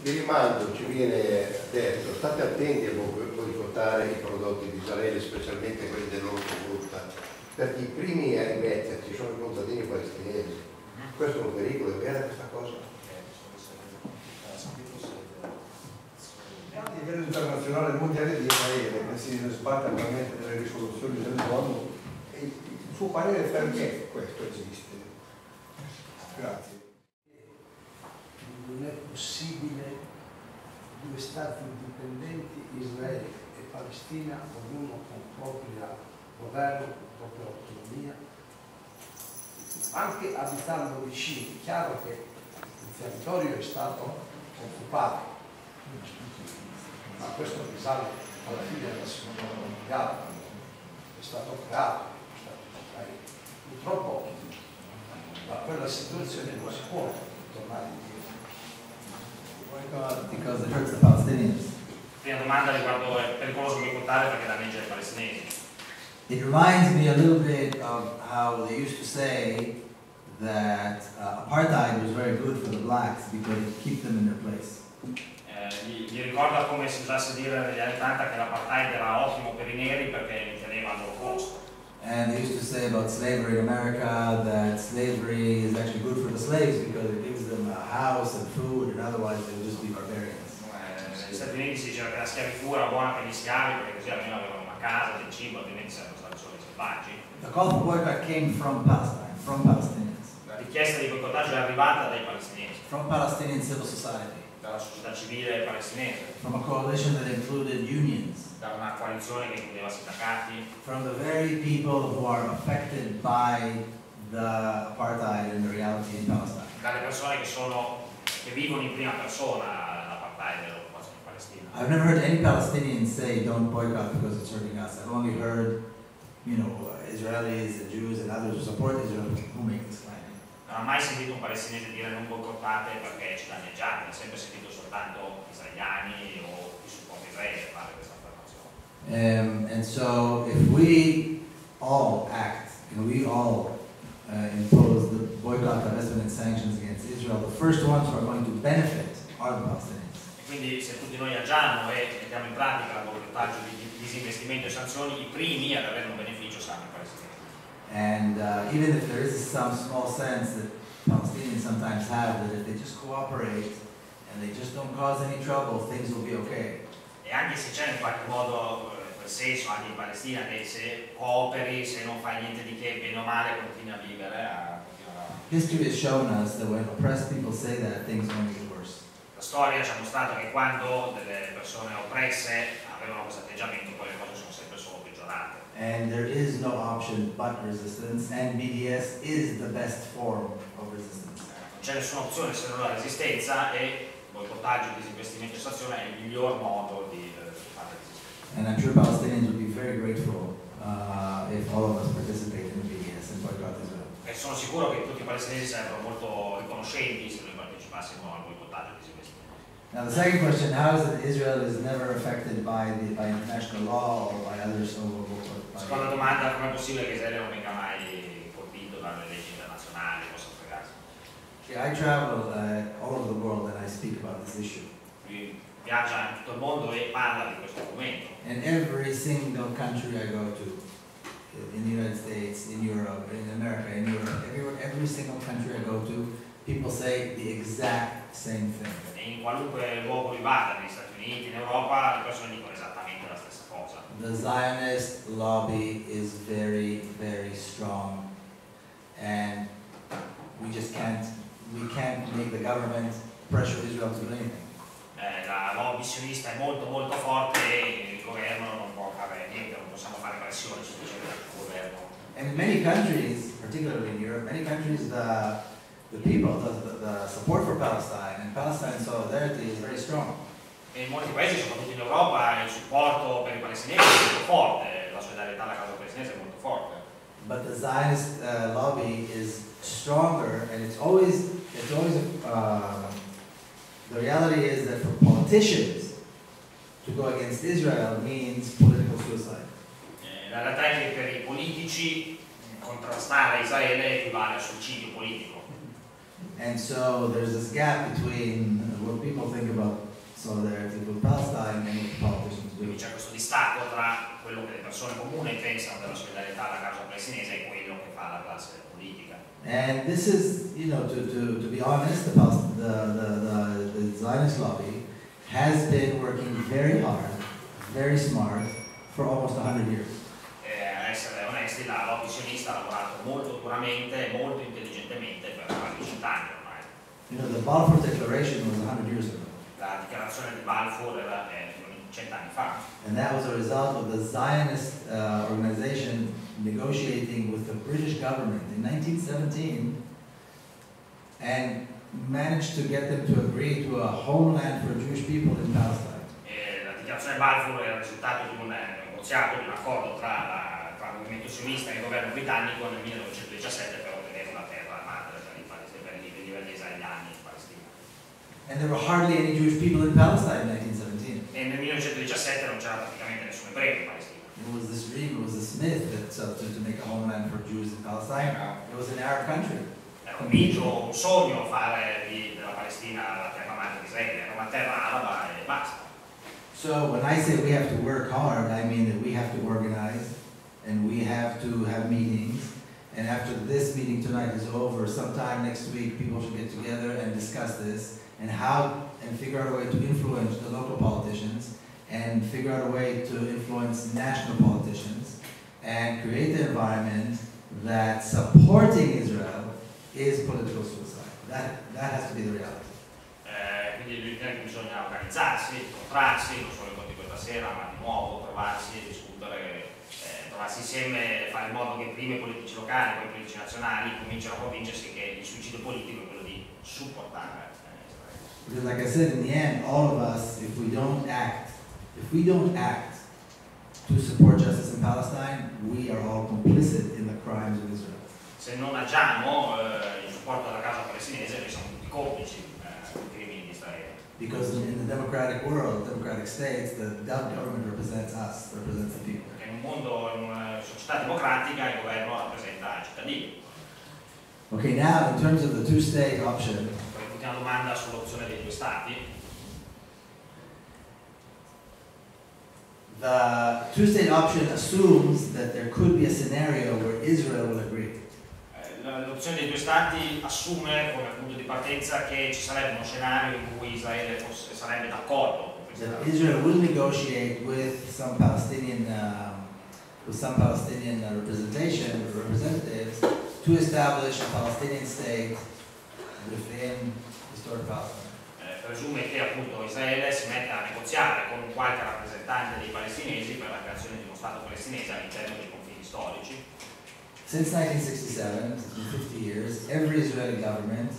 di rimando ci viene detto: state attenti a boicottare i prodotti di Israele, specialmente quelli dell'ortofrutta, perché i primi a rimetterci sono i contadini palestinesi. Questo è un pericolo, è vera questa cosa? A livello internazionale e mondiale di Israele, che si sbatte attualmente delle risoluzioni dell'ONU, e il suo parere perché questo esiste? Grazie. Non è possibile due stati indipendenti, Israele e Palestina, ognuno con proprio governo, con propria autonomia, anche abitando vicini. Chiaro che il territorio è stato occupato, ma questo risale alla fine della seconda guerra mondiale, è stato creato. Purtroppo da quella situazione non si può tornare indietro. Because it hurts the Palestinians. Prima domanda riguardo è pericoloso boicottare perché danneggia i palestinesi. It reminds me a little bit of how they used to say that apartheid was very good for the blacks because it kept them in their place. Gli ricorda come si usasse dire negli anni 80 che l'apartheid era ottimo per i neri perché li teneva al loro posto. And they used to say about slavery in America that slavery is actually good for the slaves because it gives them a house and food, and otherwise they would just be barbarians. Negli Stati Uniti si diceva che la schiavitù era buona per gli schiavi perché così almeno avevano una casa, del cibo, altrimenti sarebbero stati solo selvaggi. The call for boycott came from Palestine, from Palestinians, La richiesta di boicottaggio è arrivata dai palestinesi, from Palestinian civil society, dalla società civile palestinese, from a coalition that included unions, da una coalizione che includeva sindacati, from the very people who are affected by the apartheid and the reality in Palestine. dalle persone che vivono in prima persona l'apartheid dell'occupazione palestina. I've never heard any Palestinians say don't boycott because it's hurting us. I've only heard, Israelis and Jews and others who support Israel who make this claim. Non ho mai sentito un palestinese dire non boicottate perché ci danneggiate, ho sempre sentito soltanto israeliani o chi supporta Israele fare questa affermazione. And so if we all act and we all impose the boycott, divestment and sanctions against Israel, the first ones who are going to benefit are the Palestinians. E quindi se tutti noi agiamo e mettiamo in pratica il boicottaggio di disinvestimento e sanzioni, i primi ad avere un beneficio saranno i palestinesi. And even if there is some small sense that Palestinians sometimes have that if they just cooperate and they just don't cause any trouble, things will be okay. E anche se c'è in qualche modo quel senso anche in Palestina che se cooperi, se non fai niente di che, bene o male, continui a vivere, History has shown us that when oppressed people say that, things only get worse. La storia ci ha mostrato che quando delle persone oppresse avevano questo atteggiamento, poi le cose sono sempre solo peggiorate. And there is no option but resistance, and BDS is the best form of resistance. Non c'è nessuna opzione se non la resistenza e boicottaggio, disinvestimento e sanzione è il miglior modo di fare resistenza. And I'm sure Palestinians would be very grateful if all of us participate in the BDS and boycott Israel. E sono sicuro che tutti i palestinesi sarebbero molto riconoscenti se noi partecipassimo al boicottaggio e disinvestimento. Now the second question, how is it that Israel is never affected by international law or by others? Seconda domanda, come è possibile che Israele non venga mai colpito dalle leggi internazionali, possa fregarsi? I travel all over the world and I speak about this issue. Lui viaggia in tutto il mondo e parla di questo argomento. In every single country I go to, in the United States, in Europe, in America, in Europe, every single country I go to, people say the exact same thing. E in qualunque luogo lui vada, negli Stati Uniti, in Europa, le persone dicono esattamente la stessa cosa. The Zionist lobby is very, very strong, and we can't make the government pressure Israel to do anything. La lobby sionista è molto molto forte e il governo non può fare niente, non possiamo fare pressione sul governo. And in many countries, particularly in Europe, many countries the people, the support for Palestine and Palestine solidarity is very strong. E in molti paesi, soprattutto in Europa, il supporto per i palestinesi è molto forte, la solidarietà alla causa palestinese è molto forte. But the Zionist lobby is stronger, and it's always the reality is that for politicians to go against Israel means political suicide. La realtà è che per i politici contrastare Israele equivale a suicidio politico. And so there's this gap between what people think about solidarity with Palestine and what the politicians do. Quindi c'è questo distacco tra quello che le persone comuni pensano della solidarietà alla causa palestinese e quello che fa la classe politica. And this is, you know, to be honest, the Zionist lobby has been working very hard, very smart, for almost 100 years. A essere onesti, la lobby sionista ha lavorato molto duramente e molto intelligentemente per quasi 100 anni ormai. You know, the Balfour Declaration was 100 years ago. La dichiarazione di Balfour era 100 anni fa. And that was a result of the Zionist organization negotiating with the British government in 1917 and managed to get them to agree to a homeland for Jewish people in Palestine. La dichiarazione Balfour è il risultato di un negoziato, di un accordo tra il movimento sionista e il governo britannico nel 1917 per ottenere una terra madre per i livelli israeliani in Palestina. And there were hardly any Jewish people in Palestine in 1917. E nel 1917 non c'era praticamente nessun ebreo in Palestina. It was this dream, it was this myth that to make a homeland for Jews in Palestine. It was an Arab country. Era un mito, un sogno fare della Palestina la terra madre di Israele, era una terra araba e basta. So when I say we have to work hard, I mean that we have to organize and we have to have meetings. And after this meeting tonight is over, sometime next week people should get together and discuss this and figure out a way to influence the local politicians and figure out a way to influence national politicians and create the environment that supporting Israel is political suicide. That has to be the reality. Quindi bisogna organizzarsi, incontrarsi, non solo incontri questa sera, ma di nuovo trovarsi, discutere, trovarsi insieme, fare in modo che prima i politici locali, poi i politici nazionali cominciano a convincersi che il suicidio politico è quello di supportare Israele. Because like I said, in the end, all of us, if we don't act to support justice in Palestine, we are all complicit in the crimes of Israel. Se non agiamo in supporto alla causa palestinese, noi siamo tutti complici dei crimini di Israele. Because in the democratic world, democratic states, the government represents us, represents the people. Perché in un mondo, in una società democratica, il governo rappresenta i cittadini. Okay, now in terms of the two-state option, L'ultima domanda sull'opzione dei due stati. the two-state option assumes that there could be a scenario where Israel will agree. L'opzione dei due stati assume come punto di partenza che ci sarebbe uno scenario in cui Israele sarebbe d'accordo con questa. That Israel will negotiate with some Palestinian representatives to establish a Palestinian state within historic Palestine. Presume che appunto Israele si metta a negoziare con qualche rappresentante dei palestinesi per la creazione di uno Stato palestinese all'interno dei confini storici. Since 1967, in 50 years, every Israeli government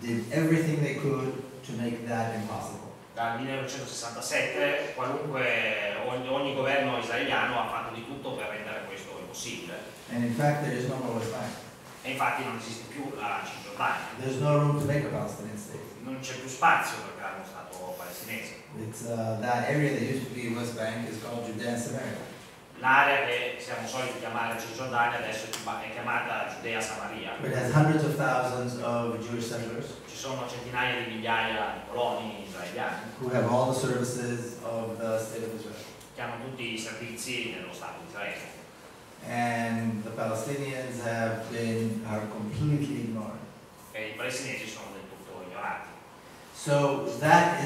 did everything they could to make that impossible. Dal 1967 ogni governo israeliano ha fatto di tutto per rendere questo impossibile. And in fact, there is no more West Bank. E infatti non esiste più la Cisgiordania. There's no room to make a Palestinian state. Non c'è più spazio per creare uno Stato palestinese. It's that area that used to be West Bank is called Judea and Samaria. L'area che siamo soliti chiamare Cisgiordania adesso è chiamata Giudea Samaria. It has hundreds of thousands of Jewish settlers Ci sono centinaia di migliaia di coloni israeliani who have all the services of the state of Israel. che hanno tutti i servizi dello Stato di Israele. And the Palestinians are completely ignored. E i palestinesi sono del tutto ignorati. So that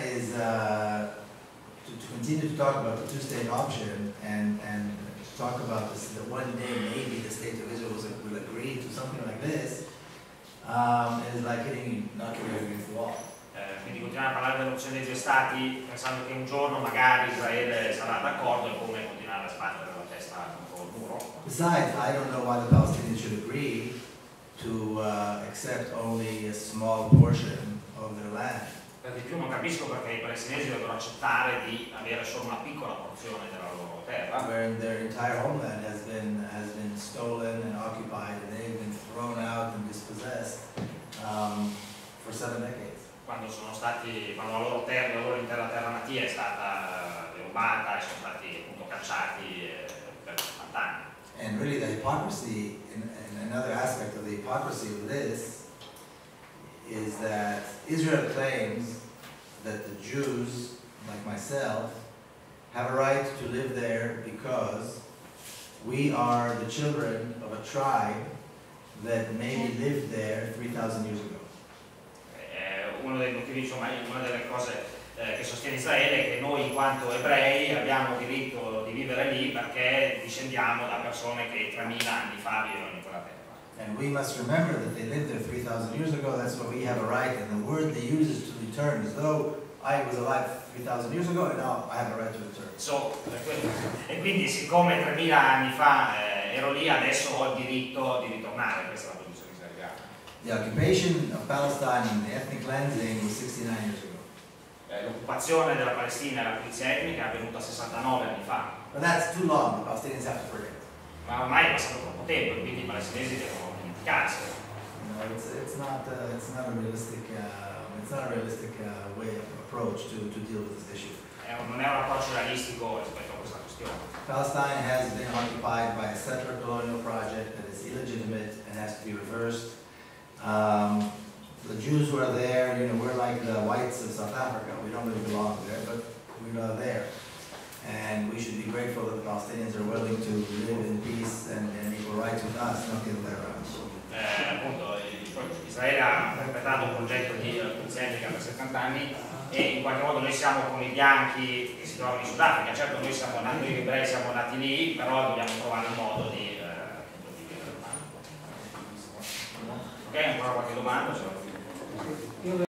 is to continue to talk about the two-state option and to talk about this, that one day maybe the state of Israel will agree to something like this is like knocking your head against the wall. Quindi continuare a parlare dell'opzione dei due stati pensando che un giorno magari Israele sarà d'accordo è come continuare a sbattere la testa contro il muro. Besides, I don't know why the Palestinians should agree to accept only a small portion of their land. Per di più non capisco perché i palestinesi dovrebbero accettare di avere solo una piccola porzione della loro terra. Where their entire homeland has been stolen and occupied, and they've been thrown out and dispossessed for 7 decades. Quando la loro intera terra natia è stata derubata e sono stati appunto cacciati per 50 anni. And really the hypocrisy, and another aspect of the hypocrisy of this is that Israel claims that the Jews, like myself, have a right to live there because we are the children of a tribe that maybe lived there 3,000 years ago. Uno dei motivi, insomma, una delle cose che sostiene Israele è che noi in quanto ebrei abbiamo diritto di vivere lì perché discendiamo da persone che 3.000 anni fa vivevano in quella terra. And we must remember that they lived there 3,000 years ago, that's why we have a right, and the word they use is to return, as though I was alive 3,000 years ago and now I have a right to return. E quindi siccome 3.000 anni fa ero lì, adesso ho il diritto di ritornare, questa è la posizione israeliana. The occupation of Palestine and the ethnic cleansing was 69 years ago. L'occupazione della Palestina e la pulizia etnica è avvenuta 69 anni fa. But that's too long, the Palestinians have to forget. Ma ormai è passato troppo tempo e quindi i palestinesi devono dimenticarsi. No, it's not a realistic way of approach to deal with this issue. Non è un approccio realistico rispetto a questa questione. Palestine has been occupied by a settler colonial project that is illegitimate and has to be reversed. The Jews who are there, we're like the whites of South Africa. We don't really belong there, but we are there. And we should be grateful that the Palestinians are willing to live in peace and equal rights with us, not the other way around. Appunto, Israele ha perpetrato un progetto di pulizia etnica per 70 anni e in qualche modo noi siamo come i bianchi che si trovano in Sudafrica. Certo, noi ebrei siamo nati lì, però dobbiamo trovare un modo di vivere. Ok, ancora qualche domanda?